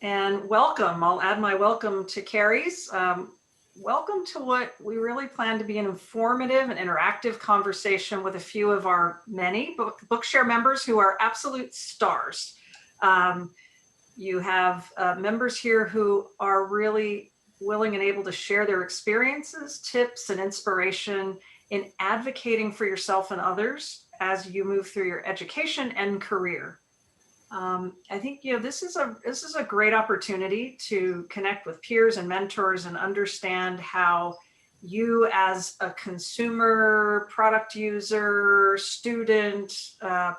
And welcome. I'll add my welcome to Carrie's. Welcome to what we really plan to be an informative and interactive conversation with a few of our many Bookshare members who are absolute stars. You have members here who are really willing and able to share their experiences, tips, and inspiration in advocating for yourself and others as you move through your education and career. I think this is a great opportunity to connect with peers and mentors and understand how you as a consumer, product user, student,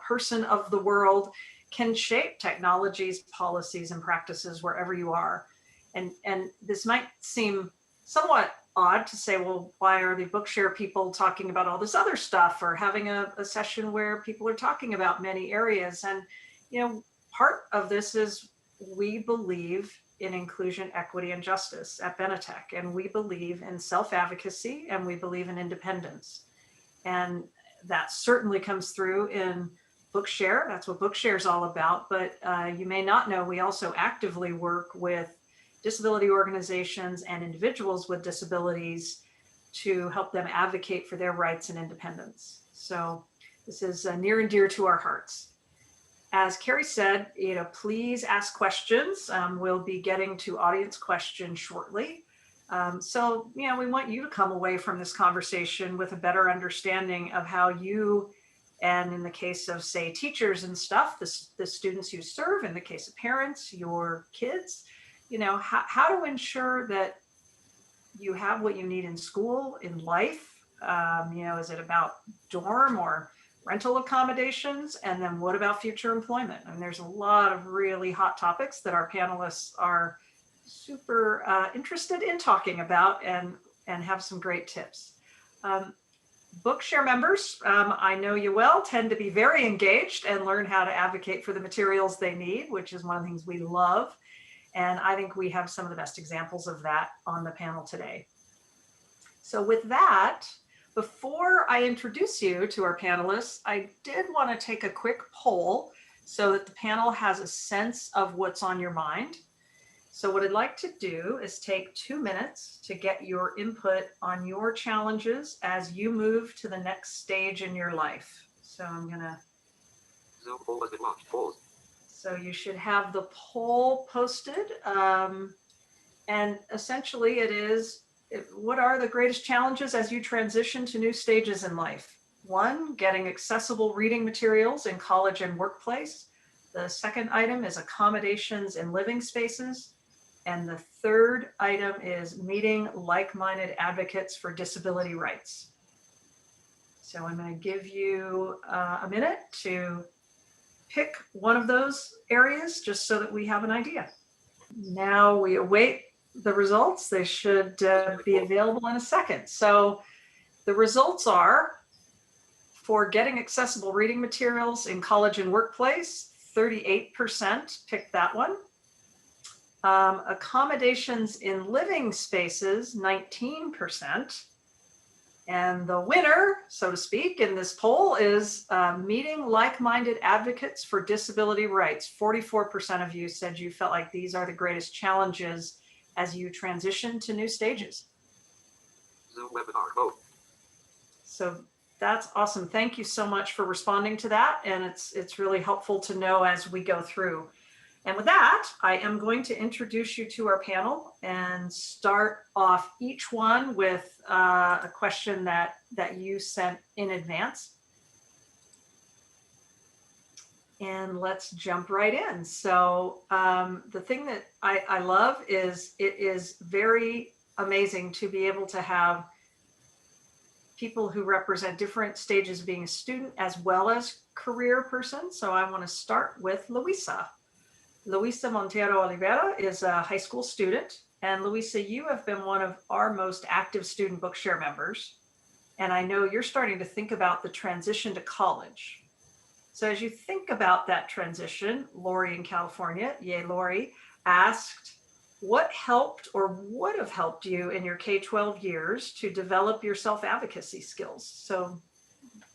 person of the world can shape technologies, policies, and practices wherever you are. And this might seem somewhat odd to say, well, why are the Bookshare people talking about all this other stuff or having a session where people are talking about many areas? And part of this is we believe in inclusion, equity, and justice at Benetech, and we believe in self-advocacy, and we believe in independence. And that certainly comes through in Bookshare. That's what Bookshare is all about. But you may not know, we also actively work with disability organizations and individuals with disabilities to help them advocate for their rights and independence. So this is near and dear to our hearts. As Carrie said, please ask questions. We'll be getting to audience questions shortly. So we want you to come away from this conversation with a better understanding of how you, and in the case of, say, teachers and stuff, the students you serve, in the case of parents, your kids, how to ensure that you have what you need in school, in life. Is it about dorm or rental accommodations? And then what about future employment? And there's a lot of really hot topics that our panelists are super interested in talking about and have some great tips. Bookshare members, I know you well, tend to be very engaged and learn how to advocate for the materials they need, which is one of the things we love. And I think we have some of the best examples of that on the panel today. So with that, before I introduce you to our panelists, I did want to take a quick poll so that the panel has a sense of what's on your mind. So what I'd like to do is take 2 minutes to get your input on your challenges as you move to the next stage in your life. So I'm going to... So you should have the poll posted. And essentially it is, what are the greatest challenges as you transition to new stages in life? 1, getting accessible reading materials in college and workplace. The second item is accommodations in living spaces. And the third item is meeting like-minded advocates for disability rights. So I'm going to give you a minute to pick one of those areas just so that we have an idea. Now we await the results. They should be available in a second. So the results are, for getting accessible reading materials in college and workplace, 38% picked that one. Accommodations in living spaces, 19%. And the winner, so to speak, in this poll is meeting like-minded advocates for disability rights. 44% of you said you felt like these are the greatest challenges as you transition to new stages. Zoom webinar mode. So that's awesome. Thank you so much for responding to that. And it's really helpful to know as we go through. And with that, I am going to introduce you to our panel and start off each one with a question that you sent in advance. And let's jump right in. So the thing that I love is it is very amazing to be able to have people who represent different stages of being a student as well as career person. So I want to start with Luísa. Luísa Montero Oliveira is a high school student. And Luísa, you have been one of our most active student Bookshare members. And I know you're starting to think about the transition to college. So as you think about that transition, Lori in California, yay Lori, asked, what helped or would have helped you in your K-12 years to develop your self-advocacy skills? So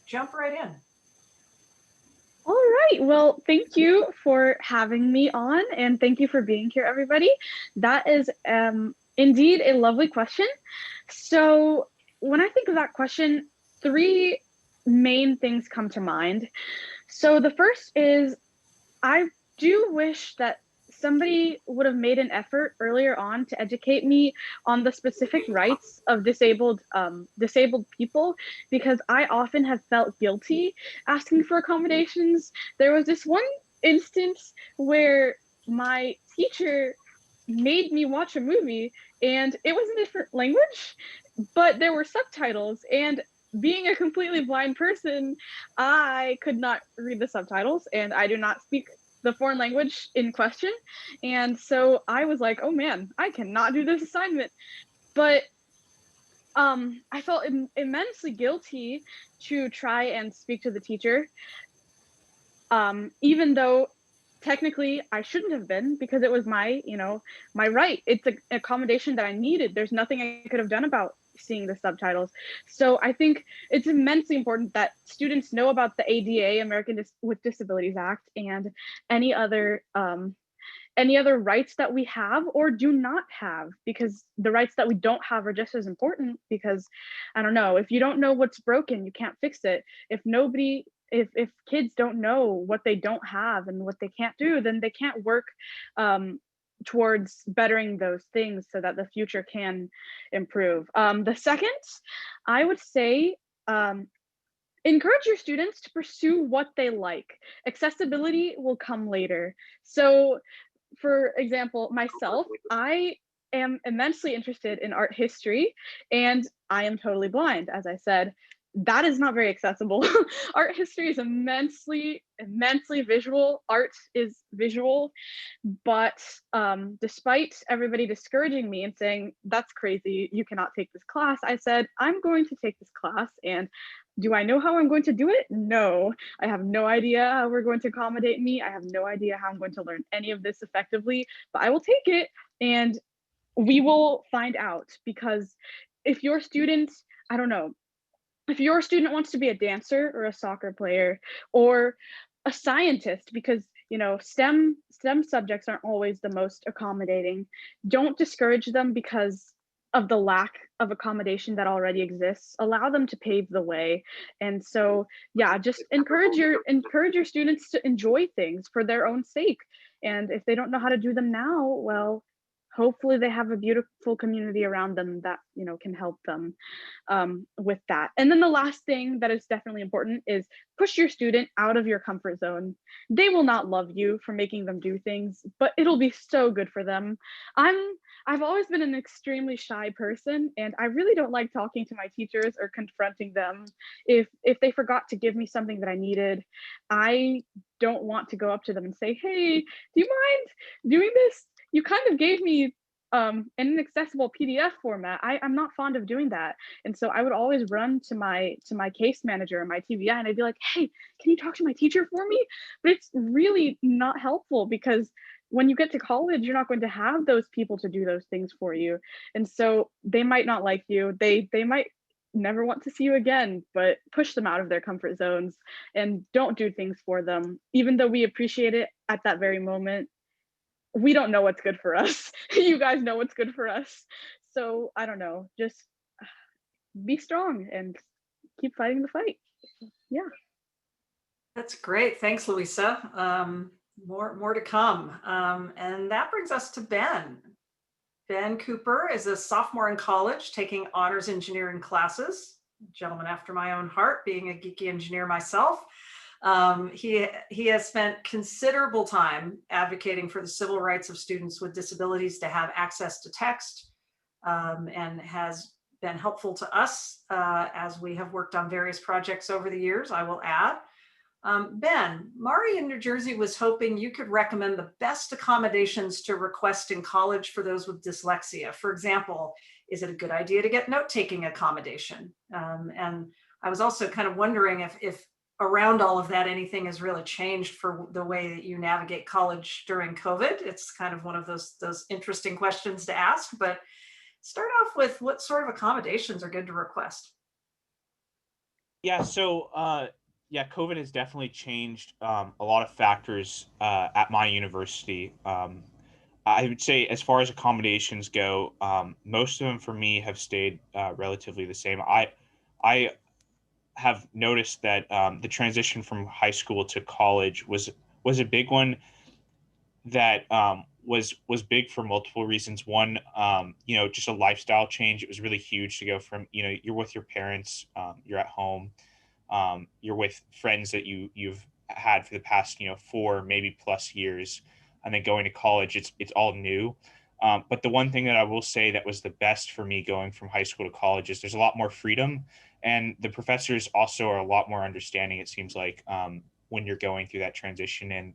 jump right in. All right. Well, thank you for having me on, and thank you for being here, everybody. That is indeed a lovely question. So, when I think of that question, three main things come to mind. So, the first is I do wish that somebody would have made an effort earlier on to educate me on the specific rights of disabled people, because I often have felt guilty asking for accommodations. There was this one instance where my teacher made me watch a movie and it was in a different language, but there were subtitles, and being a completely blind person, I could not read the subtitles and I do not speak the foreign language in question. And so I was like, oh man, I cannot do this assignment. But I felt immensely guilty to try and speak to the teacher, even though technically I shouldn't have been, because it was my right. It's an accommodation that I needed. There's nothing I could have done about seeing the subtitles. So I think it's immensely important that students know about the ADA, with Disabilities Act, and any other rights that we have or do not have, because the rights that we don't have are just as important. Because I don't know, if you don't know what's broken, you can't fix it. If kids don't know what they don't have and what they can't do, then they can't work towards bettering those things so that the future can improve. The second, I would say, encourage your students to pursue what they like. Accessibility will come later. So for example, myself, I am immensely interested in art history, and I am totally blind, as I said. That is not very accessible. Art history is immensely visual. Art is visual, but despite everybody discouraging me and saying, that's crazy, you cannot take this class, I said, I'm going to take this class. And do I know how I'm going to do it? No, I have no idea how we're going to accommodate me. I have no idea how I'm going to learn any of this effectively, but I will take it and we will find out. Because if your student, I don't know, if your student wants to be a dancer or a soccer player or a scientist, because STEM subjects aren't always the most accommodating, don't discourage them because of the lack of accommodation that already exists. Allow them to pave the way. And so yeah, just encourage your students to enjoy things for their own sake. And if they don't know how to do them now, well, hopefully they have a beautiful community around them that can help them with that. And then the last thing that is definitely important is push your student out of your comfort zone. They will not love you for making them do things, but it'll be so good for them. I've always been an extremely shy person, and I really don't like talking to my teachers or confronting them. If they forgot to give me something that I needed, I don't want to go up to them and say, hey, do you mind doing this? You kind of gave me in an accessible PDF format. I'm not fond of doing that. And so I would always run to my case manager or my TVI, and I'd be like, hey, can you talk to my teacher for me? But it's really not helpful, because when you get to college, you're not going to have those people to do those things for you. And so they might not like you. They might never want to see you again, but push them out of their comfort zones and don't do things for them. Even though we appreciate it at that very moment, we don't know what's good for us. You guys know what's good for us. So I don't know, just be strong and keep fighting the fight. Yeah. That's great. Thanks, Luísa. More to come. And that brings us to Ben. Ben Cooper is a sophomore in college taking honors engineering classes. A gentleman after my own heart, being a geeky engineer myself. He has spent considerable time advocating for the civil rights of students with disabilities to have access to text, and has been helpful to us as we have worked on various projects over the years, I will add. Ben, Mari in New Jersey was hoping you could recommend the best accommodations to request in college for those with dyslexia. For example, is it a good idea to get note-taking accommodation? And I was also kind of wondering if around all of that, anything has really changed for the way that you navigate college during COVID. It's kind of one of those interesting questions to ask, but start off with what sort of accommodations are good to request. Yeah, so Yeah, COVID has definitely changed a lot of factors at my university. I would say, as far as accommodations go, most of them for me have stayed relatively the same. I have noticed that the transition from high school to college was a big one that was big for multiple reasons. One, just a lifestyle change. It was really huge to go from, you're with your parents, you're at home, you're with friends that you've had for the past 4 maybe plus years, and then going to college, it's all new. But the one thing that I will say that was the best for me going from high school to college is there's a lot more freedom, and the professors also are a lot more understanding. It seems like when you're going through that transition, and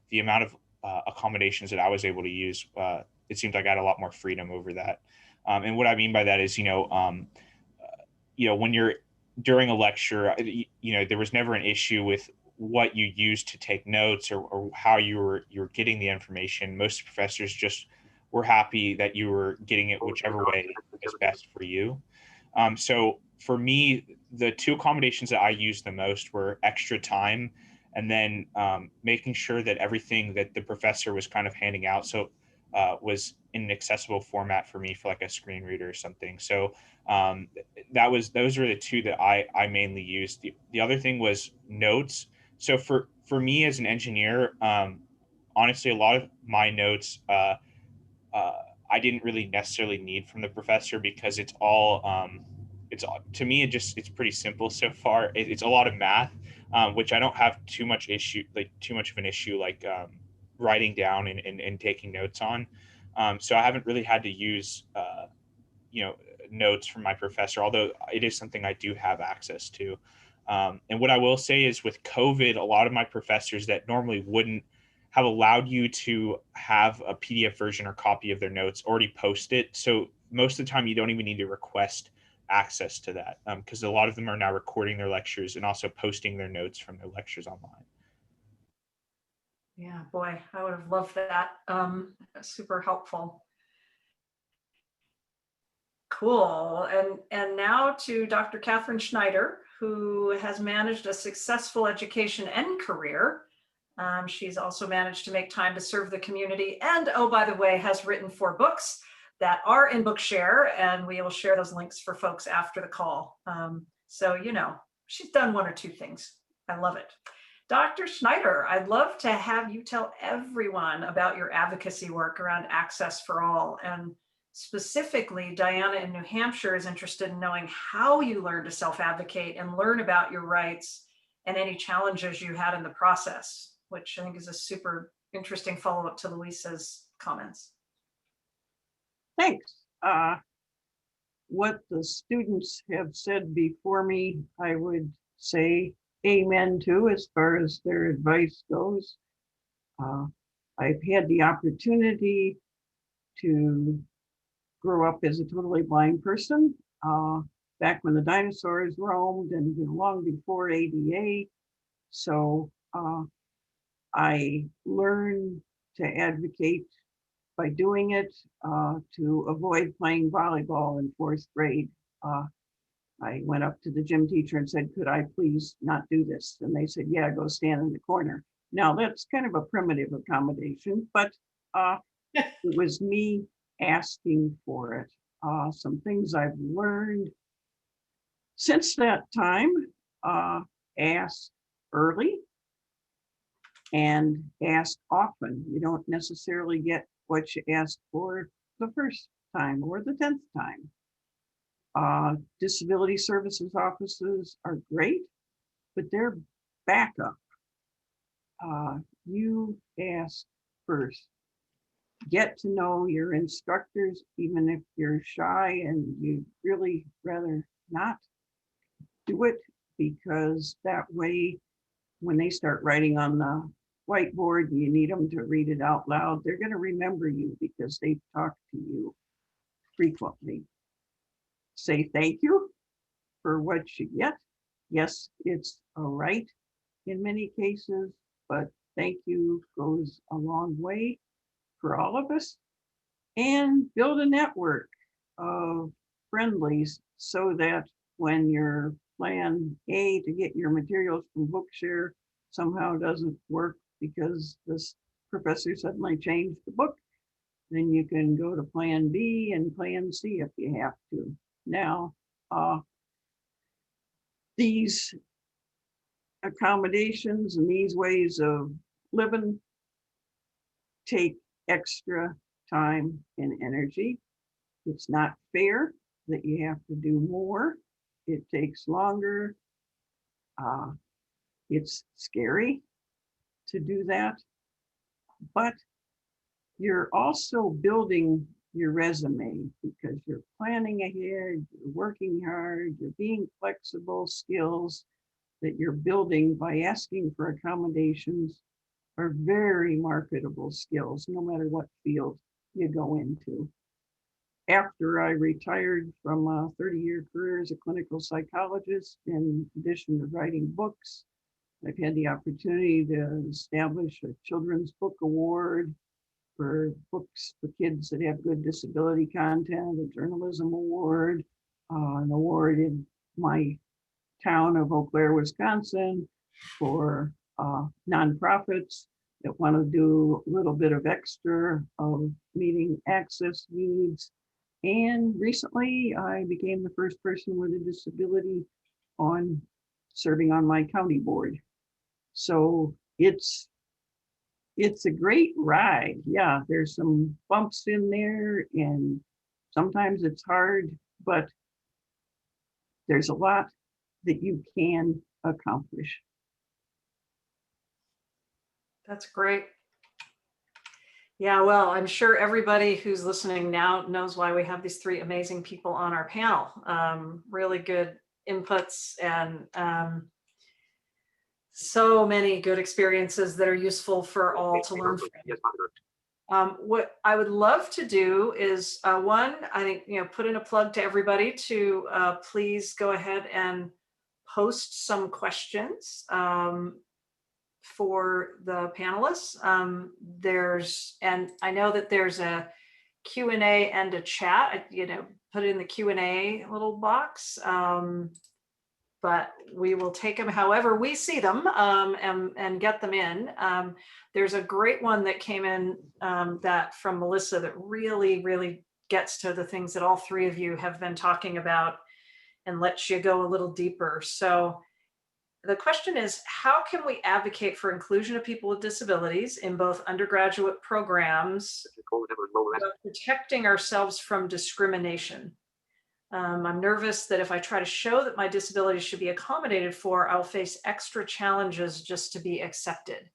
the amount of accommodations that I was able to use, it seems like I had a lot more freedom over that. And what I mean by that is, when you're during a lecture, there was never an issue with what you used to take notes, or how you were getting the information. Most professors just were happy that you were getting it whichever way is best for you. So for me, the two accommodations that I used the most were extra time, and then making sure that everything that the professor was kind of handing out was in an accessible format for me, for like a screen reader or something. So those were the two that I mainly used. The other thing was notes. So for me as an engineer, honestly, a lot of my notes uh, I didn't really necessarily need from the professor, because to me, it's pretty simple so far. It's a lot of math, which I don't have too much of an issue, like writing down and taking notes on. So I haven't really had to use you know notes from my professor, although it is something I do have access to. And what I will say is, with COVID, a lot of my professors that normally wouldn't have allowed you to have a PDF version or copy of their notes already posted. So most of the time, you don't even need to request access to that, because a lot of them are now recording their lectures and also posting their notes from their lectures online. Yeah, boy, I would have loved that. Super helpful. Cool. And now to Dr. Katherine Schneider, who has managed a successful education and career. She's also managed to make time to serve the community, and, oh, by the way, has written 4 books that are in Bookshare, and we will share those links for folks after the call. So, she's done 1 or 2 things. I love it. Dr. Schneider, I'd love to have you tell everyone about your advocacy work around access for all. And specifically, Diana in New Hampshire is interested in knowing how you learn to self-advocate and learn about your rights, and any challenges you had in the process, which I think is a super interesting follow-up to Luísa's comments. Thanks. What the students have said before me, I would say amen to, as far as their advice goes. I've had the opportunity to grow up as a totally blind person, back when the dinosaurs roamed and long before ADA. So I learned to advocate by doing it, to avoid playing volleyball in 4th grade. I went up to the gym teacher and said, could I please not do this? And they said, yeah, go stand in the corner. Now that's kind of a primitive accommodation, but it was me asking for it. Some things I've learned since that time: ask early and ask often. You don't necessarily get what you ask for the first time or the 10th time. Disability services offices are great, but they're backup. You ask first. Get to know your instructors, even if you're shy and you'd really rather not do it, because that way, when they start writing on the whiteboard and you need them to read it out loud, they're going to remember you because they've talked to you frequently. Say thank you for what you get. Yes, it's a right in many cases, but thank you goes a long way for all of us. And build a network of friendlies, so that when you're plan A to get your materials from Bookshare somehow doesn't work because this professor suddenly changed the book, then you can go to plan B and plan C if you have to. Now, these accommodations and these ways of living take extra time and energy. It's not fair that you have to do more. It takes longer. It's scary to do that, but you're also building your resume because you're planning ahead, you're working hard, you're being flexible. Skills that you're building by asking for accommodations are very marketable skills, no matter what field you go into. After I retired from a 30-year career as a clinical psychologist, in addition to writing books, I've had the opportunity to establish a children's book award for books for kids that have good disability content, a journalism award, an award in my town of Eau Claire, Wisconsin, for nonprofits that want to do a little bit of extra of meeting access needs. And recently, I became the first person with a disability on serving on my county board. So it's a great ride. Yeah, there's some bumps in there and sometimes it's hard, but there's a lot that you can accomplish. That's great. Yeah, well, I'm sure everybody who's listening now knows why we have these three amazing people on our panel. Really good inputs and so many good experiences that are useful for all to learn from. Yes, monitor. What I would love to do is one, I think, put in a plug to everybody to please go ahead and post some questions for the panelists. And I know that there's a Q&A and a chat, put it in the Q&A little box. But we will take them however we see them and get them in. There's a great one that came in that from Melissa that really, really gets to the things that all three of you have been talking about and lets you go a little deeper. So the question is, how can we advocate for inclusion of people with disabilities in both undergraduate programs while protecting ourselves from discrimination? I'm nervous that if I try to show that my disability should be accommodated for, I'll face extra challenges just to be accepted.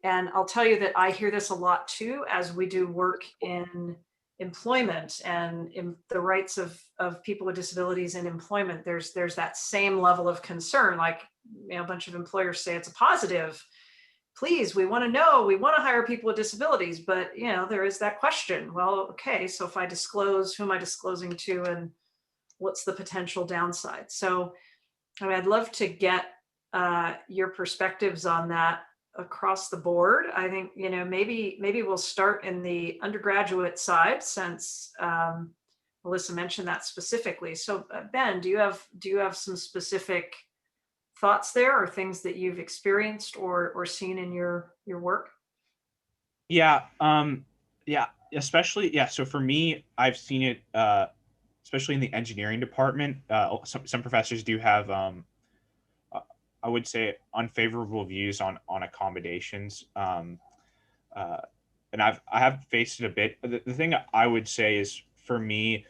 And I'll tell you that I hear this a lot too, as we do work in employment and in the rights of people with disabilities in employment. There's that same level of concern, like a bunch of employers say it's a positive. Please, we want to know, we want to hire people with disabilities, but there is that question. Well, okay, so if I disclose, who am I disclosing to, and what's the potential downside? So I'd love to get your perspectives on that across the board. I think, maybe we'll start in the undergraduate side since Melissa mentioned that specifically. So Ben, do you have some specific thoughts there or things that you've experienced or seen in your work? Yeah. Especially, so for me, I've seen it, especially in the engineering department. Some professors do have, I would say, unfavorable views on accommodations. And I have faced it a bit. The thing I would say is, for me,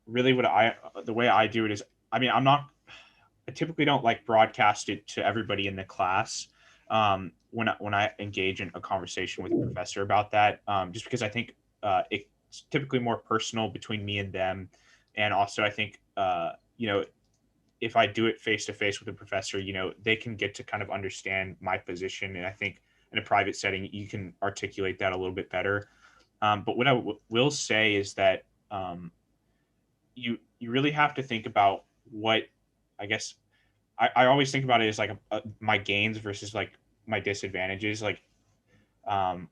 really the way I do it is, I typically don't like broadcast it to everybody in the class when I engage in a conversation with a professor about that, just because I think it's typically more personal between me and them. And also I think, if I do it face to face with a professor, they can get to kind of understand my position. And I think in a private setting, you can articulate that a little bit better. But what I will say is that you really have to think about what, I guess, I always think about it as like my gains versus like my disadvantages. Like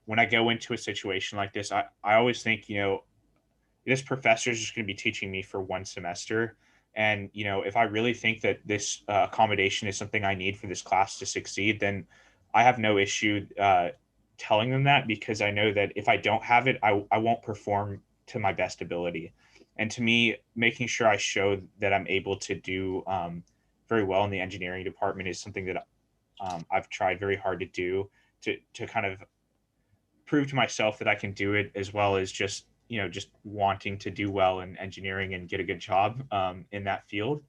when I go into a situation like this, I always think, this professor is just going to be teaching me for one semester. And, you know, if I really think that this accommodation is something I need for this class to succeed, then I have no issue telling them that, because I know that if I don't have it, I won't perform to my best ability. And to me, making sure I show that I'm able to do very well in the engineering department is something that I've tried very hard to do, to kind of prove to myself that I can do it, as well as just, you know, just wanting to do well in engineering and get a good job in that field.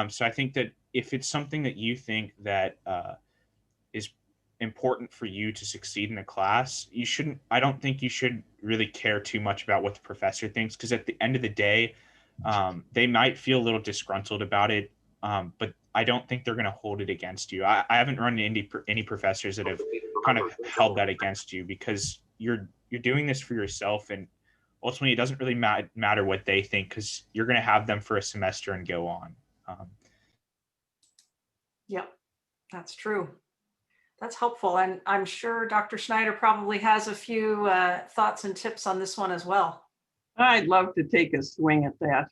So I think that if it's something that you think that is important for you to succeed in a class, you shouldn't, I don't think you should really care too much about what the professor thinks, because at the end of the day, they might feel a little disgruntled about it, but I don't think they're going to hold it against you. I haven't run into any professors that have kind of held that against you, because you're doing this for yourself, and ultimately it doesn't really matter what they think, because you're going to have them for a semester and go on. Yep, that's true. That's helpful. And I'm sure Dr. Schneider probably has a few thoughts and tips on this one as well. I'd love to take a swing at that.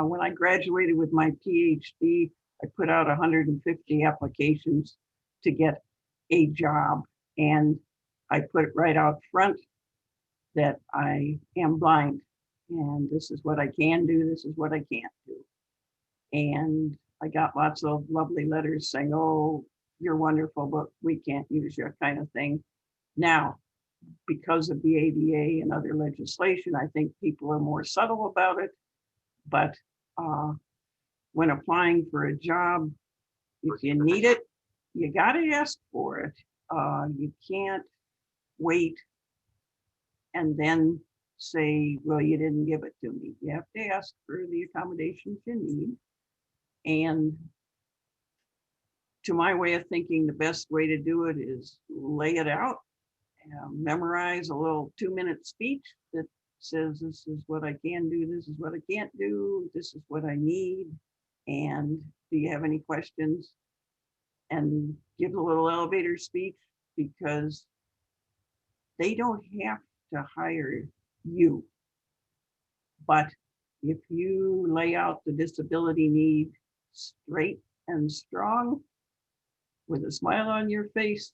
When I graduated with my PhD, I put out 150 applications to get a job. And I put it right out front that I am blind. And this is what I can do. This is what I can't do. And I got lots of lovely letters saying, oh, you're wonderful, but we can't use you, kind of thing. Now, because of the ADA and other legislation, I think people are more subtle about it. But when applying for a job, if you need it, you got to ask for it. You can't wait and then say, well, you didn't give it to me. You have to ask for the accommodations you need. And to my way of thinking, the best way to do it is lay it out, memorize a little 2-minute speech that says, this is what I can do, this is what I can't do, this is what I need, and do you have any questions? And give a little elevator speech, because they don't have to hire you. But if you lay out the disability need straight and strong, with a smile on your face,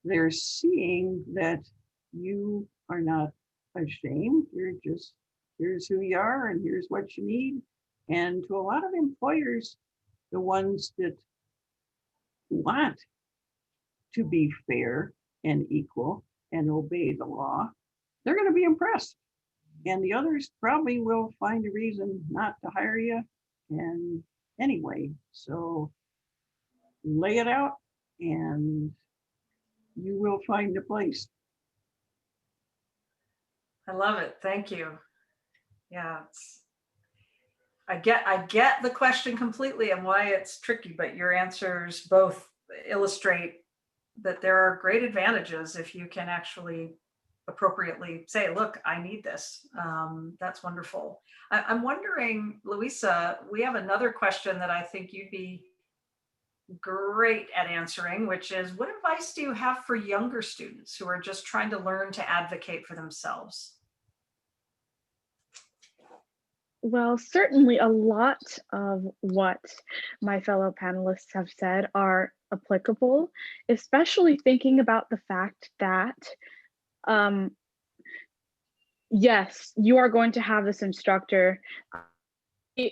they're seeing that you are not ashamed. You're just, here's who you are and here's what you need. And to a lot of employers, the ones that want to be fair and equal and obey the law, they're going to be impressed. And the others probably will find a reason not to hire you. And anyway, so lay it out and you will find a place. I love it. Thank you. Yeah, I get the question completely and why it's tricky, but your answers both illustrate that there are great advantages if you can actually appropriately say, look, I need this. That's wonderful. I'm wondering, Luísa, we have another question that I think you'd be great at answering, which is, what advice do you have for younger students who are just trying to learn to advocate for themselves? Well, certainly a lot of what my fellow panelists have said are applicable, especially thinking about the fact that, yes, you are going to have this instructor. I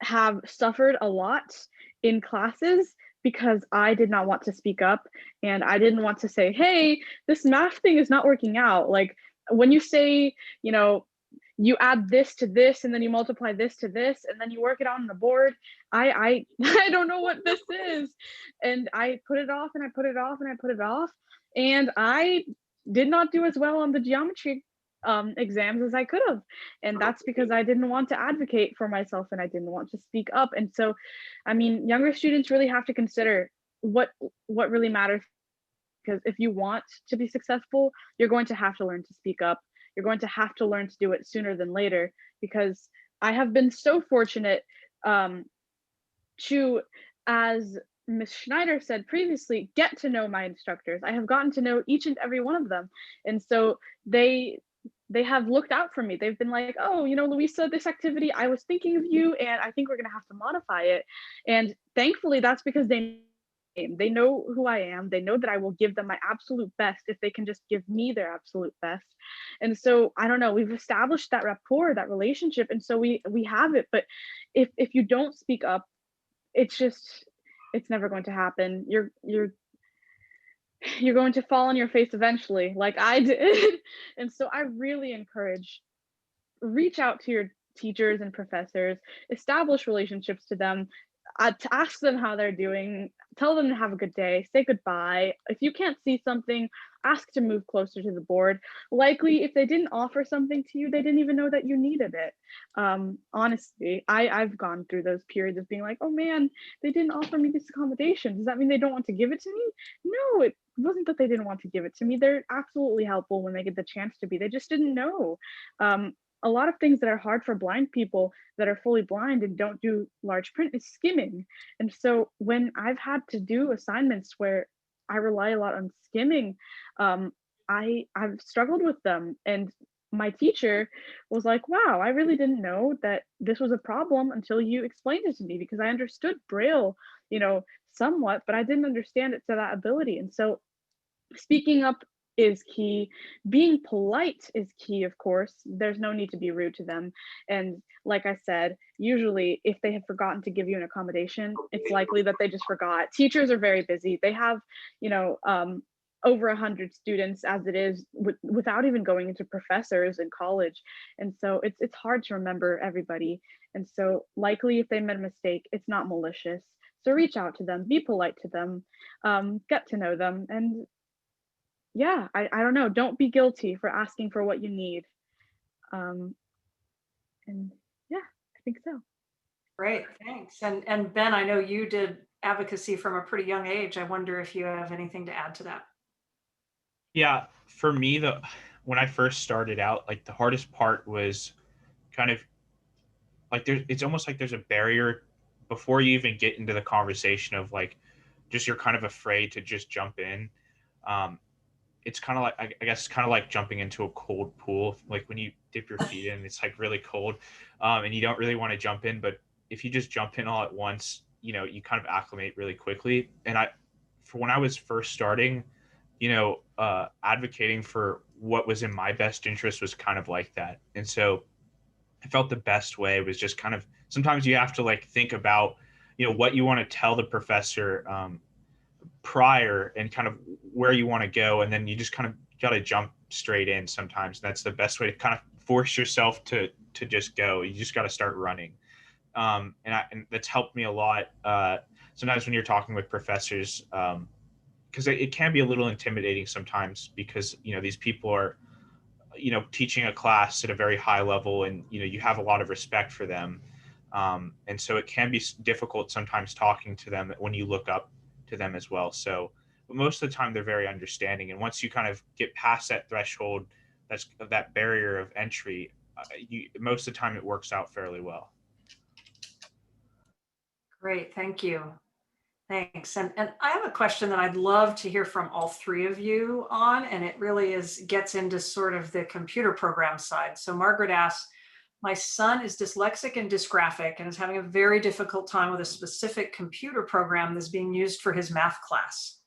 have suffered a lot in classes because I did not want to speak up and I didn't want to say, hey, this math thing is not working out. Like when you say, you know, you add this to this and then you multiply this to this and then you work it out on the board. I don't know what this is. And I put it off and I put it off and I put it off. And I did not do as well on the geometry exams as I could have. And that's because I didn't want to advocate for myself and I didn't want to speak up. And so, I mean, younger students really have to consider what really matters, because if you want to be successful, you're going to have to learn to speak up. You're going to have to learn to do it sooner than later, because I have been so fortunate to, as Ms. Schneider said previously, get to know my instructors. I have gotten to know each and every one of them. And so they they have looked out for me. They've been like, oh, you know, Luísa, this activity, I was thinking of you, and I think we're going to have to modify it. And thankfully, that's because they know who I am. They know that I will give them my absolute best if they can just give me their absolute best. And so I don't know, we've established that rapport, that relationship, and so we have it. But if you don't speak up, it's never going to happen. You're going to fall on your face eventually, like I did. And so I really encourage, reach out to your teachers and professors, establish relationships to them, to ask them how they're doing, tell them to have a good day, say goodbye. If you can't see something, ask to move closer to the board. Likely, if they didn't offer something to you, they didn't even know that you needed it. Honestly, I've gone through those periods of being like, oh man, they didn't offer me this accommodation. Does that mean they don't want to give it to me? No, it wasn't that they didn't want to give it to me. They're absolutely helpful when they get the chance to be. They just didn't know. A lot of things that are hard for blind people that are fully blind and don't do large print is skimming. And so when I've had to do assignments where I rely a lot on skimming, I've struggled with them. And my teacher was like, wow, I really didn't know that this was a problem until you explained it to me, because I understood Braille, you know, somewhat, but I didn't understand it to that ability. And so speaking up is key. Being polite is key, of course. There's no need to be rude to them. And like I said, usually if they have forgotten to give you an accommodation, it's likely that they just forgot. Teachers are very busy. They have, you know, over 100 students as it is, without even going into professors in college. And so it's hard to remember everybody. And so likely if they made a mistake, it's not malicious. So reach out to them, be polite to them, get to know them. And yeah, I don't know, don't be guilty for asking for what you need. And yeah, I think so. Great, thanks. And Ben, I know you did advocacy from a pretty young age. I wonder if you have anything to add to that. Yeah, for me, when I first started out, like the hardest part was kind of like it's almost like there's a barrier before you even get into the conversation of like just you're kind of afraid to just jump in. It's kind of like, I guess, kind of like jumping into a cold pool. Like when you dip your feet in, it's like really cold, and you don't really want to jump in. But if you just jump in all at once, you know, you kind of acclimate really quickly. And for when I was first starting, you know, advocating for what was in my best interest was kind of like that. And so I felt the best way was just kind of, sometimes you have to like think about, you know, what you want to tell the professor, prior, and kind of where you want to go, and then you just kind of got to jump straight in sometimes. That's the best way to kind of force yourself to just go. You just got to start running, and that's helped me a lot. Sometimes when you're talking with professors, because it can be a little intimidating sometimes, because you know these people are, you know, teaching a class at a very high level, and you know you have a lot of respect for them, and so it can be difficult sometimes talking to them when you look up to them as well. So, but most of the time they're very understanding, and once you kind of get past that threshold, that barrier of entry, most of the time it works out fairly well. Great, thank you. Thanks. And I have a question that I'd love to hear from all three of you on, and it really gets into sort of the computer program side. So Margaret asks, my son is dyslexic and dysgraphic and is having a very difficult time with a specific computer program that's being used for his math class.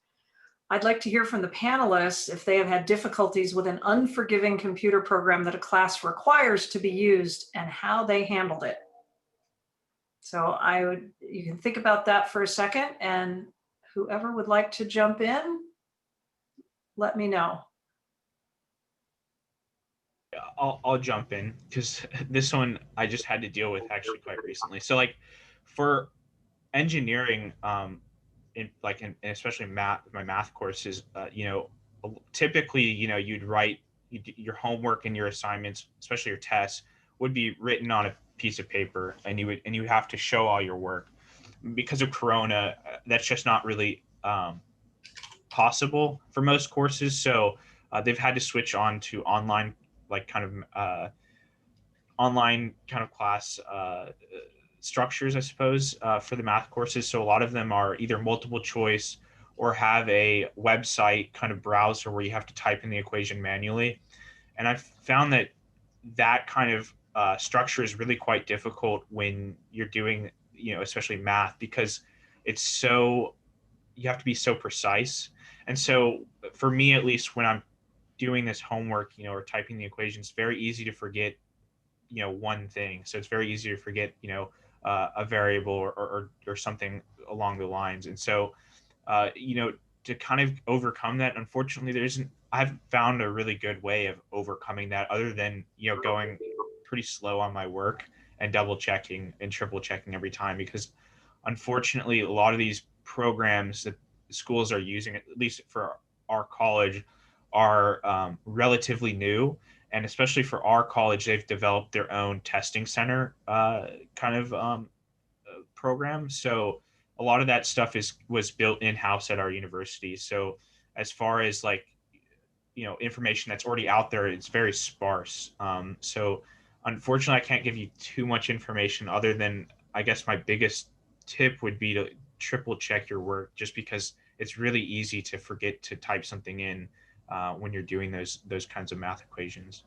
I'd like to hear from the panelists if they have had difficulties with an unforgiving computer program that a class requires to be used and how they handled it. So you can think about that for a second, and whoever would like to jump in, let me know. I'll jump in because this one I just had to deal with actually quite recently. So like for engineering, and especially math, my math courses, you know, typically, you know, you'd write your homework and your assignments, especially your tests, would be written on a piece of paper, and you would have to show all your work. Because of Corona, that's just not really possible for most courses. So they've had to switch on to online, like online kind of class structures, I suppose, for the math courses. So a lot of them are either multiple choice or have a website kind of browser where you have to type in the equation manually. And I've found that that kind of structure is really quite difficult when you're doing, especially math, because it's so, you have to be so precise. And so for me, at least when I'm doing this homework, or typing the equations, it's very easy to forget, one thing. So it's very easy to forget, a variable or something along the lines. And so, to kind of overcome that, unfortunately, there isn't, I've found a really good way of overcoming that other than, going pretty slow on my work and double checking and triple checking every time, because unfortunately, a lot of these programs that schools are using, at least for our college, are relatively new. And especially for our college, they've developed their own testing center kind of program. So a lot of that stuff was built in house at our university. So as far as like, information that's already out there, it's very sparse. So unfortunately, I can't give you too much information other than, I guess my biggest tip would be to triple check your work, just because it's really easy to forget to type something in when you're doing those kinds of math equations.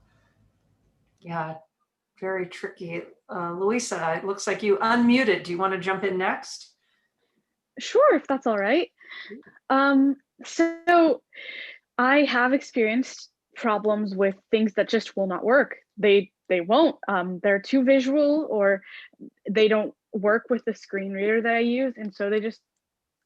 Yeah, very tricky. Luísa, it looks like you unmuted. Do you want to jump in next? Sure, if that's all right. So I have experienced problems with things that just will not work. They won't. They're too visual, or they don't work with the screen reader that I use, and so they just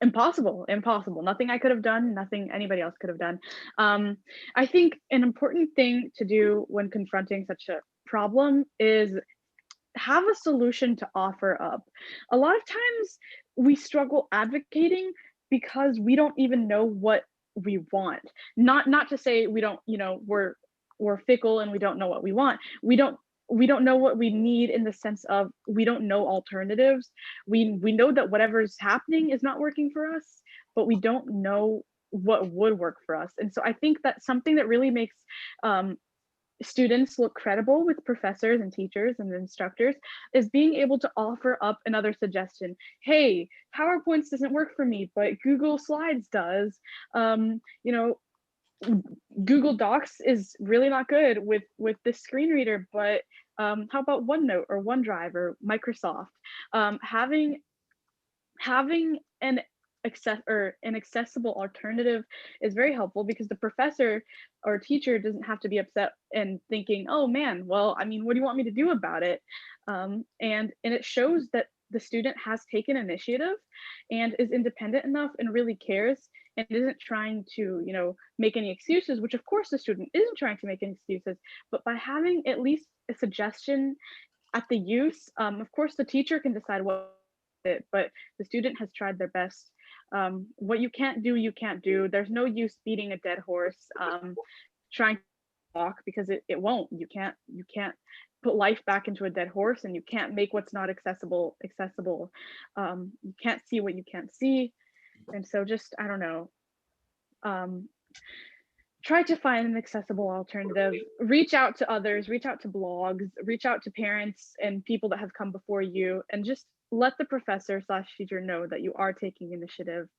impossible. Nothing I could have done, nothing anybody else could have done. I think an important thing to do when confronting such a problem is have a solution to offer up. A lot of times we struggle advocating because we don't even know what we want. Not to say we don't, we're fickle and we don't know what we want. We don't know what we need, in the sense of we don't know alternatives. We know that whatever's happening is not working for us, but we don't know what would work for us. And so I think that something that really makes students look credible with professors and teachers and instructors is being able to offer up another suggestion. Hey, PowerPoints doesn't work for me, but Google Slides does. Google Docs is really not good with this screen reader, but how about OneNote or OneDrive or Microsoft? Having an accessible alternative is very helpful, because the professor or teacher doesn't have to be upset and thinking, oh man, well, I mean, what do you want me to do about it? And it shows that the student has taken initiative and is independent enough and really cares, and isn't trying to, make any excuses, which of course the student isn't trying to make any excuses, but by having at least a suggestion at the use, of course the teacher can decide what it, but the student has tried their best. What you can't do, you can't do. There's no use beating a dead horse, trying to walk, because it won't. You can't put life back into a dead horse, and you can't make what's not accessible. You can't see what you can't see. And so just, I don't know, try to find an accessible alternative, reach out to others, reach out to blogs, reach out to parents and people that have come before you, and just let the professor / teacher know that you are taking initiative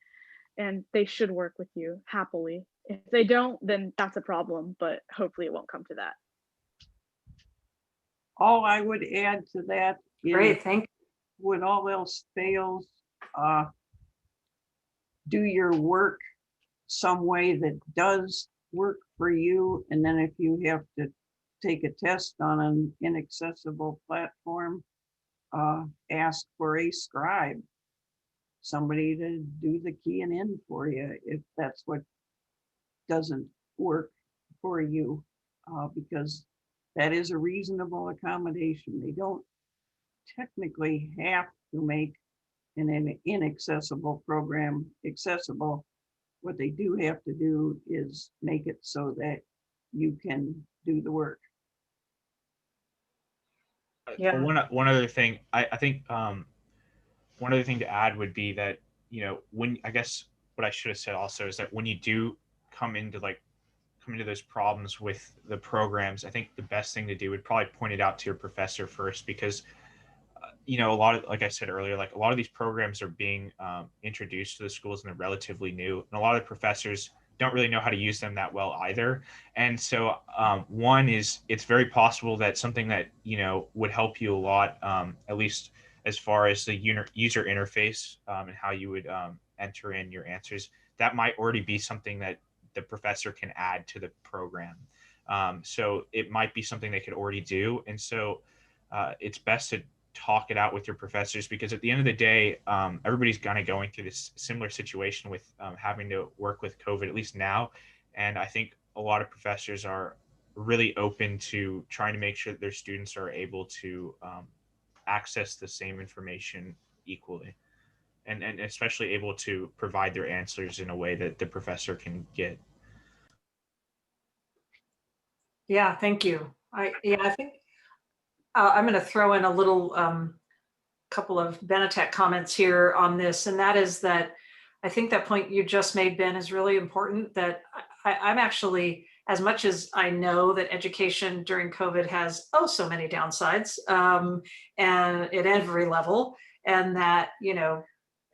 and they should work with you happily. If they don't, then that's a problem, but hopefully it won't come to that. All I would add to that is, Great, thank you. when all else fails, do your work some way that does work for you. And then if you have to take a test on an inaccessible platform, ask for a scribe, somebody to do the keying in for you if that's what doesn't work for you, because that is a reasonable accommodation. They don't technically have to make an inaccessible program accessible. What they do have to do is make it so that you can do the work. Yeah. One other thing, I think one other thing to add would be that, when, I guess what I should have said also is that when you do come into those problems with the programs, I think the best thing to do would probably point it out to your professor first, because a lot of, like I said earlier, like a lot of these programs are being introduced to the schools and they're relatively new, and a lot of the professors don't really know how to use them that well either. And so one is, it's very possible that something that, would help you a lot, at least as far as the user interface and how you would enter in your answers, that might already be something that the professor can add to the program. So it might be something they could already do. And so it's best to talk it out with your professors, because at the end of the day, everybody's kind of going through this similar situation with having to work with COVID, at least now. And I think a lot of professors are really open to trying to make sure that their students are able to access the same information equally, and especially able to provide their answers in a way that the professor can get. Yeah, thank you. I think I'm going to throw in a little couple of Benetech comments here on this, and that is that I think that point you just made, Ben, is really important. That I'm actually, as much as I know that education during COVID has so many downsides, and at every level, and that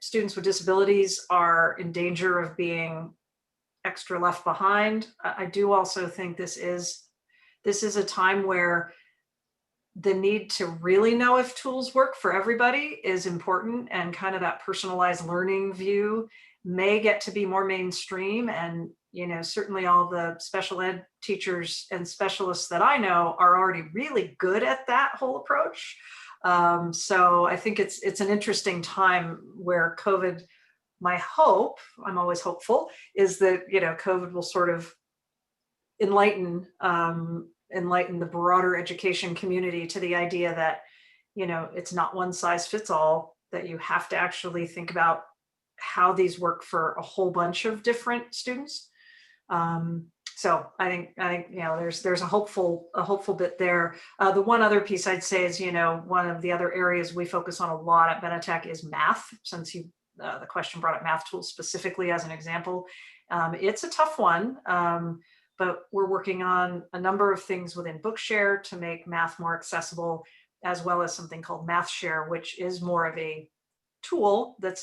students with disabilities are in danger of being extra left behind. I do also think this is a time where the need to really know if tools work for everybody is important, and kind of that personalized learning view may get to be more mainstream. And certainly all the special ed teachers and specialists that I know are already really good at that whole approach. So I think it's an interesting time where COVID, my hope, I'm always hopeful, is that COVID will sort of enlighten the broader education community to the idea that it's not one size fits all, that you have to actually think about how these work for a whole bunch of different students. So I think there's a hopeful bit there. The one other piece I'd say is one of the other areas we focus on a lot at Benetech is math. Since the question brought up math tools specifically as an example, it's a tough one. But we're working on a number of things within Bookshare to make math more accessible, as well as something called MathShare, which is more of a tool that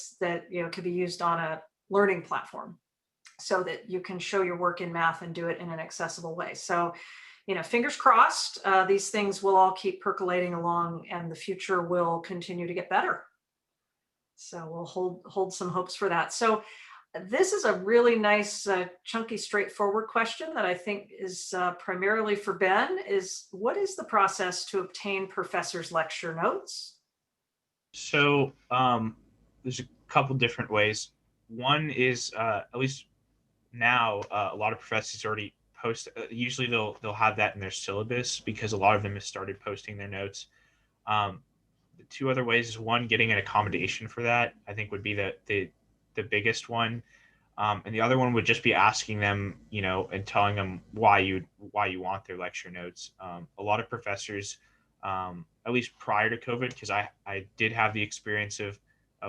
could be used on a learning platform, so that you can show your work in math and do it in an accessible way. So, fingers crossed, these things will all keep percolating along, and the future will continue to get better. So we'll hold some hopes for that. So this is a really nice, chunky, straightforward question that I think is primarily for Ben. What is the process to obtain professors' lecture notes? So there's a couple different ways. One is, at least now, a lot of professors already post. Usually they'll have that in their syllabus, because a lot of them have started posting their notes. The two other ways is, one, getting an accommodation for that, I think, would be the biggest one. And the other one would just be asking them, and telling them why you want their lecture notes. A lot of professors, at least prior to COVID, because I did have the experience of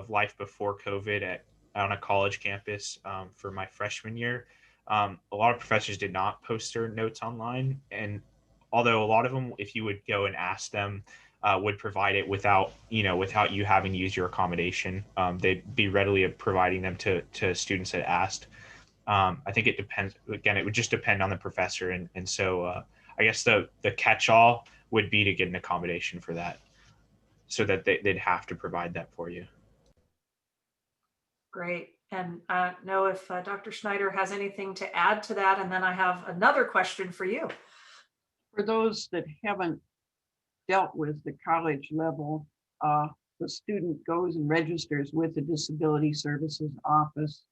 life before COVID on a college campus for my freshman year. A lot of professors did not post their notes online, and although a lot of them, if you would go and ask them, would provide it without you having to use your accommodation. They'd be readily providing them to students that asked. I think it depends. Again, it would just depend on the professor, and so I guess the catch-all would be to get an accommodation for that, so that they'd have to provide that for you. Great. And I don't know if Dr. Schneider has anything to add to that, and then I have another question for you. For those that haven't dealt with the college level, the student goes and registers with the Disability Services Office,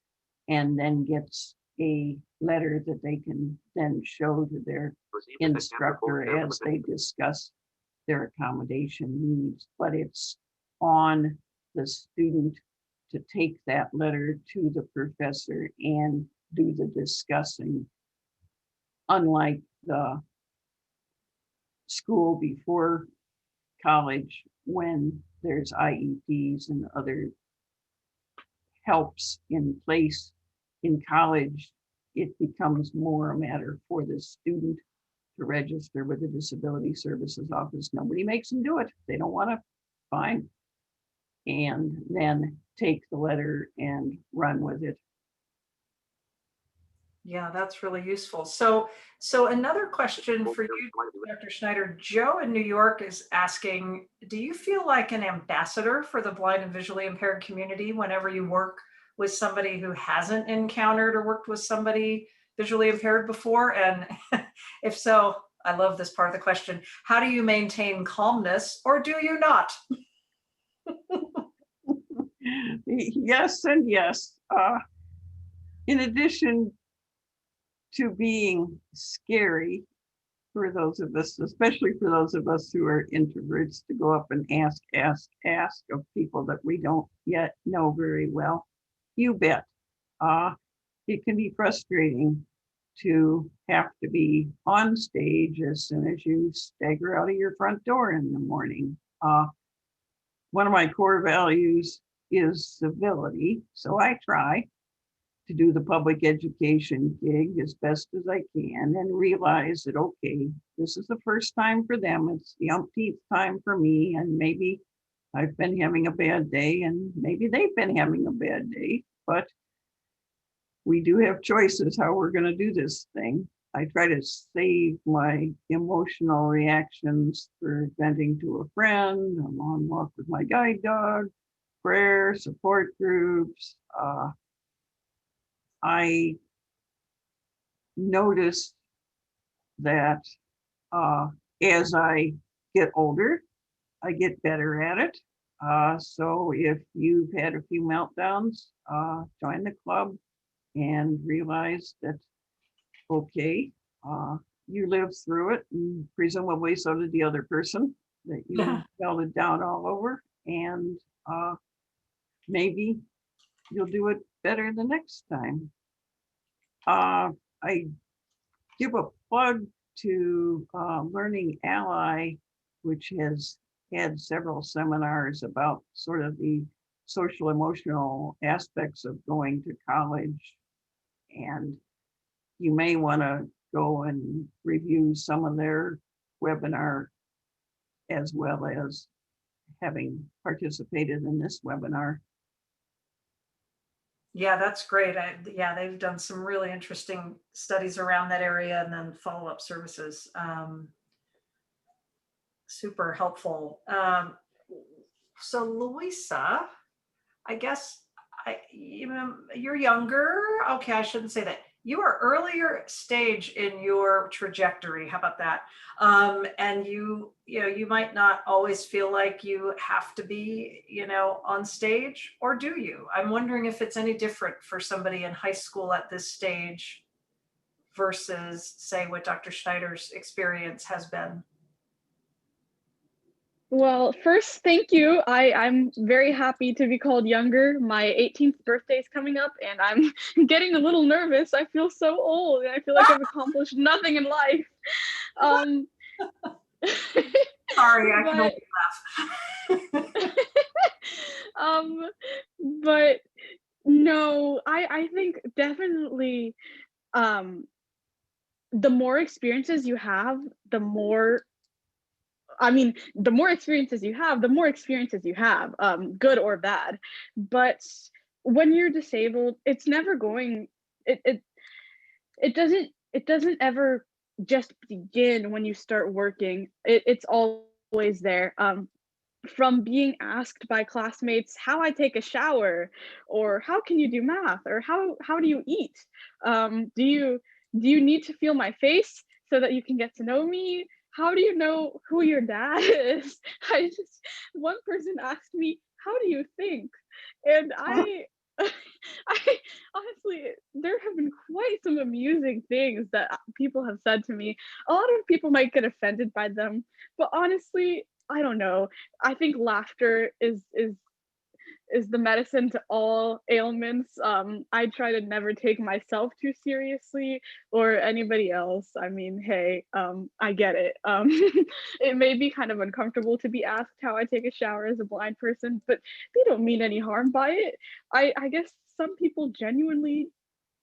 and then gets a letter that they can then show to their instructor as they discuss their accommodation needs. But it's on the student to take that letter to the professor and do the discussing, unlike the school before college, when there's IEPs and other helps in place. In college, it becomes more a matter for the student to register with the Disability Services Office. Nobody makes them do it. They don't want to, fine. And then take the letter and run with it. Yeah, that's really useful. So another question for you, Dr. Schneider. Joe in New York is asking, do you feel like an ambassador for the blind and visually impaired community whenever you work with somebody who hasn't encountered or worked with somebody visually impaired before? And if so, I love this part of the question. How do you maintain calmness, or do you not? Yes and yes. In addition to being scary for those of us, especially for those of us who are introverts, to go up and ask of people that we don't yet know very well, you bet. It can be frustrating to have to be on stage as soon as you stagger out of your front door in the morning. One of my core values is civility, so I try to do the public education gig as best as I can and realize that, okay, this is the first time for them, it's the umpteenth time for me, and maybe I've been having a bad day and maybe they've been having a bad day, but we do have choices how we're going to do this thing. I try to save my emotional reactions for venting to a friend, a long walk with my guide dog, prayer, support groups. I noticed that as I get older, I get better at it. So if you've had a few meltdowns, join the club and realize that, okay, you lived through it, and presumably so did the other person, that you spelled it down all over, and maybe you'll do it better the next time. I give a plug to Learning Ally, which has had several seminars about sort of the social emotional aspects of going to college. And you may want to go and review some of their webinar as well as having participated in this webinar. Yeah, that's great. Yeah, they've done some really interesting studies around that area and then follow-up services. Super helpful. So Luísa, I guess you're younger. Okay, I shouldn't say that. You are earlier stage in your trajectory. How about that? And you might not always feel like you have to be, on stage, or do you? I'm wondering if it's any different for somebody in high school at this stage versus, say, what Dr. Schneider's experience has been. Well, first, thank you. I'm very happy to be called younger. My 18th birthday is coming up and I'm getting a little nervous. I feel so old and I feel like I've accomplished nothing in life. Sorry, I can only laugh. But no, I think definitely the more experiences you have, the more experiences you have, good or bad. But when you're disabled, it's never going, it doesn't ever just begin when you start working. It's always there. From being asked by classmates how I take a shower, or how can you do math, or how do you eat? Do you need to feel my face so that you can get to know me? How do you know who your dad is? One person asked me, how do you think? And I honestly, there have been quite some amusing things that people have said to me. A lot of people might get offended by them, but honestly, I don't know. I think laughter is the medicine to all ailments. I try to never take myself too seriously or anybody else. I mean, hey, I get it. It may be kind of uncomfortable to be asked how I take a shower as a blind person, but they don't mean any harm by it. I guess some people genuinely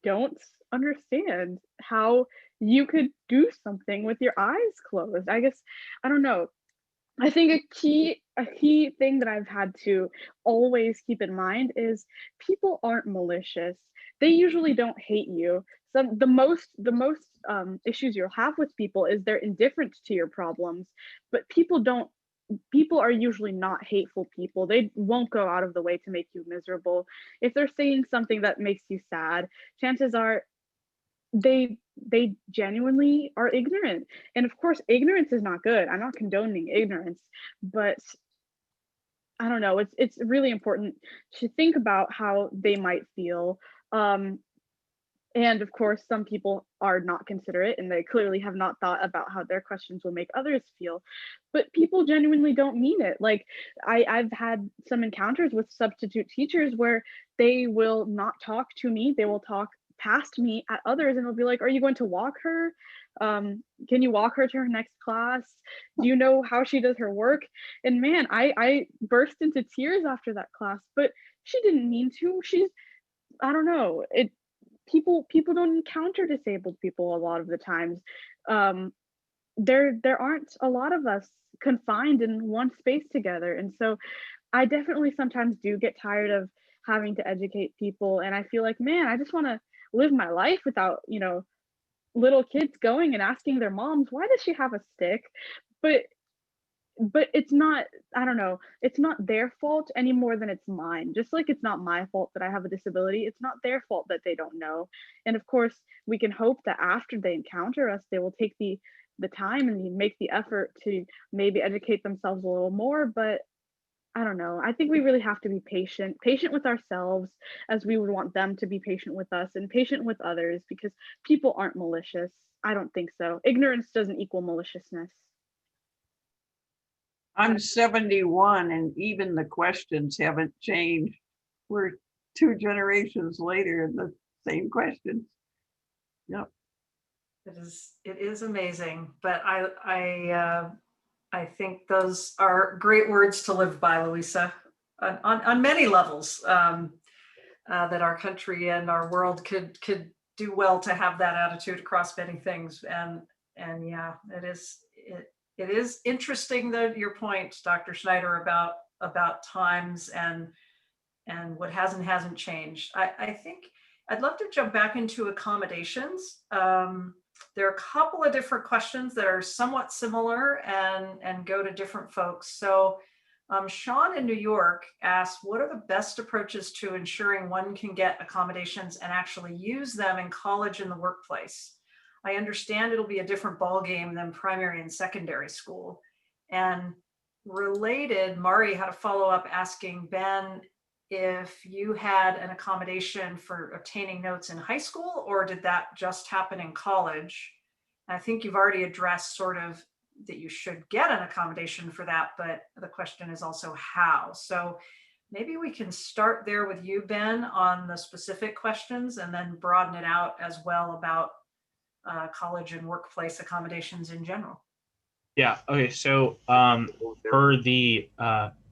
don't understand how you could do something with your eyes closed. I guess, I don't know. I think a key thing that I've had to always keep in mind is people aren't malicious. They usually don't hate you. the most issues you'll have with people is their indifference to your problems, but people are usually not hateful people. They won't go out of the way to make you miserable. If they're saying something that makes you sad, chances are they genuinely are ignorant. And of course, ignorance is not good. I'm not condoning ignorance, but I don't know, it's really important to think about how they might feel. And of course, some people are not considerate and they clearly have not thought about how their questions will make others feel. But people genuinely don't mean it. Like I've had some encounters with substitute teachers where they will not talk to me, they will talk past me at others and they'll be like, are you going to walk her? Can you walk her to her next class? Do you know how she does her work? And man, I burst into tears after that class, but she didn't mean to. I don't know. People don't encounter disabled people a lot of the times. There aren't a lot of us confined in one space together, and so I definitely sometimes do get tired of having to educate people, and I feel like, man, I just want to live my life without, little kids going and asking their moms, why does she have a stick? But it's not, I don't know, it's not their fault any more than it's mine. Just like it's not my fault that I have a disability, it's not their fault that they don't know. And of course, we can hope that after they encounter us, they will take the time and make the effort to maybe educate themselves a little more. But I don't know. I think we really have to be patient with ourselves as we would want them to be patient with us and patient with others, because people aren't malicious. I don't think so. Ignorance doesn't equal maliciousness. I'm 71 and even the questions haven't changed. We're 2 generations later and the same questions. Yep. It is amazing, but I think those are great words to live by, Luísa, on many levels, that our country and our world could do well to have that attitude across many things. And yeah, it is interesting, though, your point, Dr. Schneider, about times and what hasn't changed. I think I'd love to jump back into accommodations. There are a couple of different questions that are somewhat similar and go to different folks. So Sean in New York asked, what are the best approaches to ensuring one can get accommodations and actually use them in college and the workplace? I understand it'll be a different ballgame than primary and secondary school. And related, Mari had a follow-up asking Ben if you had an accommodation for obtaining notes in high school, or did that just happen in college? And I think you've already addressed sort of that you should get an accommodation for that, but the question is also how. So maybe we can start there with you, Ben, on the specific questions and then broaden it out as well about college and workplace accommodations in general. Yeah. Okay. So for the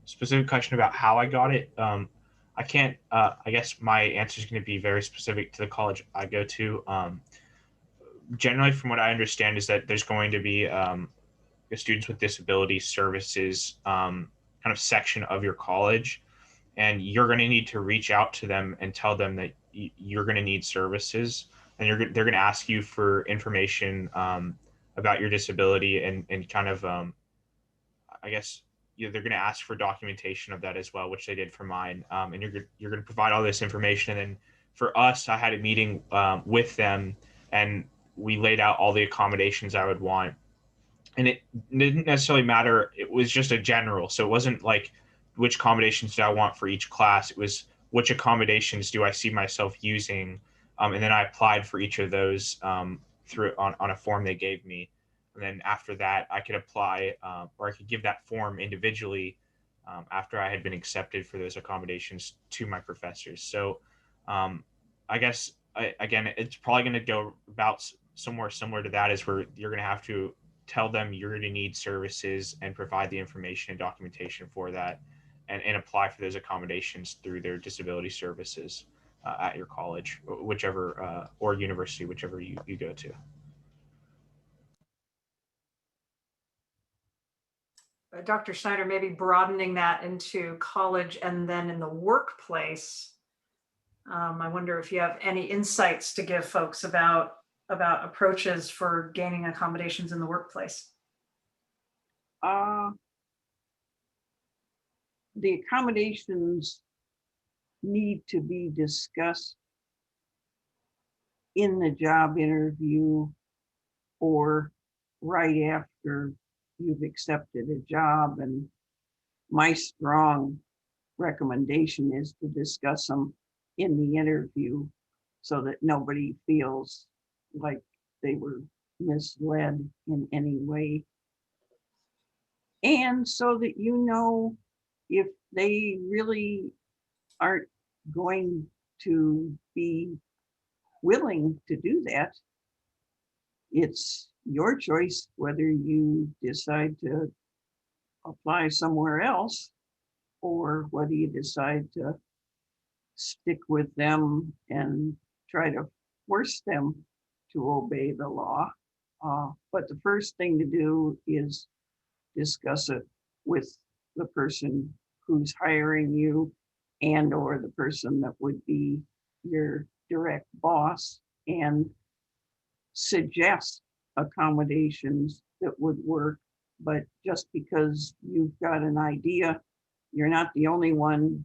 specific question about how I got it, I can't. I guess my answer is going to be very specific to the college I go to. Generally, from what I understand, is that there's going to be a students with disability services kind of section of your college, and you're going to need to reach out to them and tell them that you're going to need services, and they're going to ask you for information about your disability and kind of I guess they're going to ask for documentation of that as well, which they did for mine. And you're going to provide all this information. And then for us, I had a meeting with them, and we laid out all the accommodations I would want. And it didn't necessarily matter. It was just a general. So it wasn't like which accommodations do I want for each class. It was which accommodations do I see myself using. And then I applied for each of those through on a form they gave me. And then after that, I could apply or I could give that form individually after I had been accepted for those accommodations to my professors. So I guess, again, it's probably going to go about somewhere similar to that, is where you're going to have to tell them you're going to need services and provide the information and documentation for that, and apply for those accommodations through their disability services at your college, whichever, or university, whichever you go to. Dr. Schneider, maybe broadening that into college and then in the workplace, I wonder if you have any insights to give folks about approaches for gaining accommodations in the workplace. The accommodations need to be discussed in the job interview or right after you've accepted a job. And my strong recommendation is to discuss them in the interview so that nobody feels like they were misled in any way. And so that you know if they really aren't going to be willing to do that, it's your choice whether you decide to apply somewhere else or whether you decide to stick with them and try to force them to obey the law. But the first thing to do is discuss it with the person who's hiring you and or the person that would be your direct boss, and suggest accommodations that would work. But just because you've got an idea, you're not the only one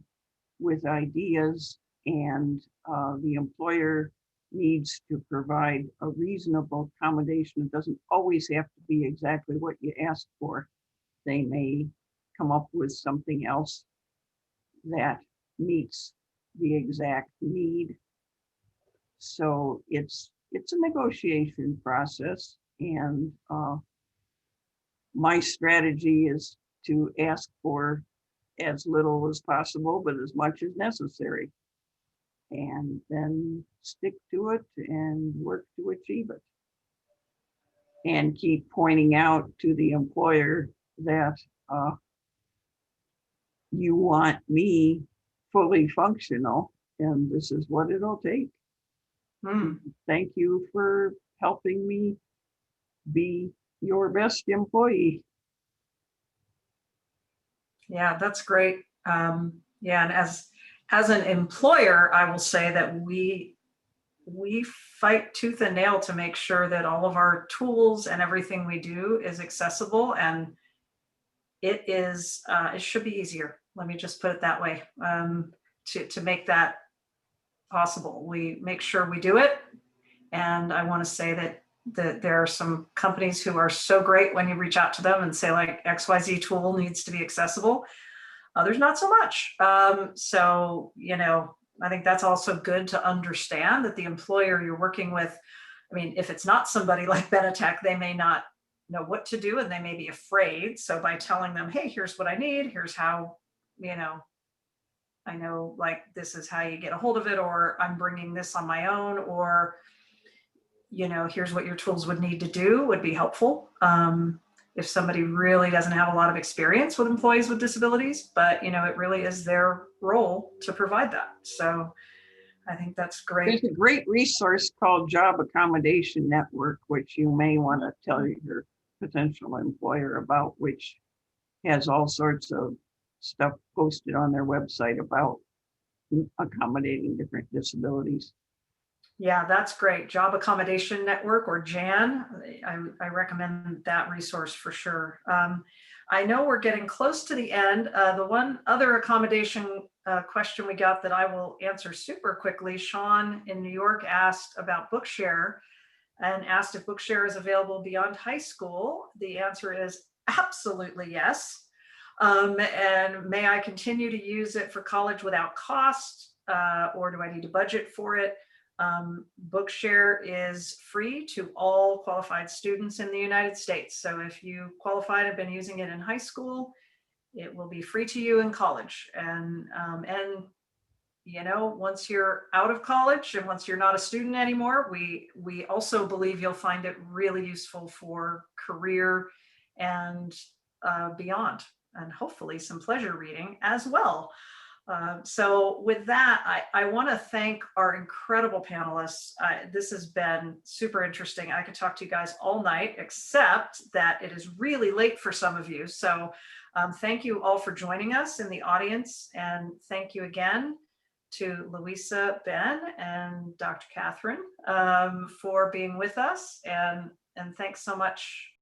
with ideas, and the employer needs to provide a reasonable accommodation. It doesn't always have to be exactly what you asked for. They may come up with something else that meets the exact need. So it's a negotiation process, and my strategy is to ask for as little as possible, but as much as necessary, and then stick to it and work to achieve it. And keep pointing out to the employer that you want me fully functional, and this is what it'll take. Thank you for helping me be your best employee. Yeah, that's great. Yeah, and as an employer, I will say that we fight tooth and nail to make sure that all of our tools and everything we do is accessible, and it should be easier. Let me just put it that way. To make that possible, we make sure we do it. And I want to say that there are some companies who are so great when you reach out to them and say like XYZ tool needs to be accessible. Others not so much. So, I think that's also good to understand that the employer you're working with, I mean, if it's not somebody like Benetech, they may not know what to do and they may be afraid. So by telling them, hey, here's what I need, here's how, I know like this is how you get a hold of it, or I'm bringing this on my own, or here's what your tools would need to do would be helpful. If somebody really doesn't have a lot of experience with employees with disabilities, but it really is their role to provide that. So I think that's great. There's a great resource called Job Accommodation Network, which you may want to tell your potential employer about, which has all sorts of stuff posted on their website about accommodating different disabilities. Yeah, that's great. Job Accommodation Network, or JAN. I recommend that resource for sure. I know we're getting close to the end. The one other accommodation question we got that I will answer super quickly, Sean in New York asked about Bookshare and asked if Bookshare is available beyond high school. The answer is absolutely yes. And may I continue to use it for college without cost, or do I need to budget for it? Bookshare is free to all qualified students in the United States. So if you qualified and have been using it in high school, it will be free to you in college. And once you're out of college and once you're not a student anymore, we also believe you'll find it really useful for career and beyond, and hopefully some pleasure reading as well. So with that, I want to thank our incredible panelists. This has been super interesting. I could talk to you guys all night, except that it is really late for some of you. So thank you all for joining us in the audience. And thank you again to Luísa, Ben, and Dr. Katherine for being with us. And thanks so much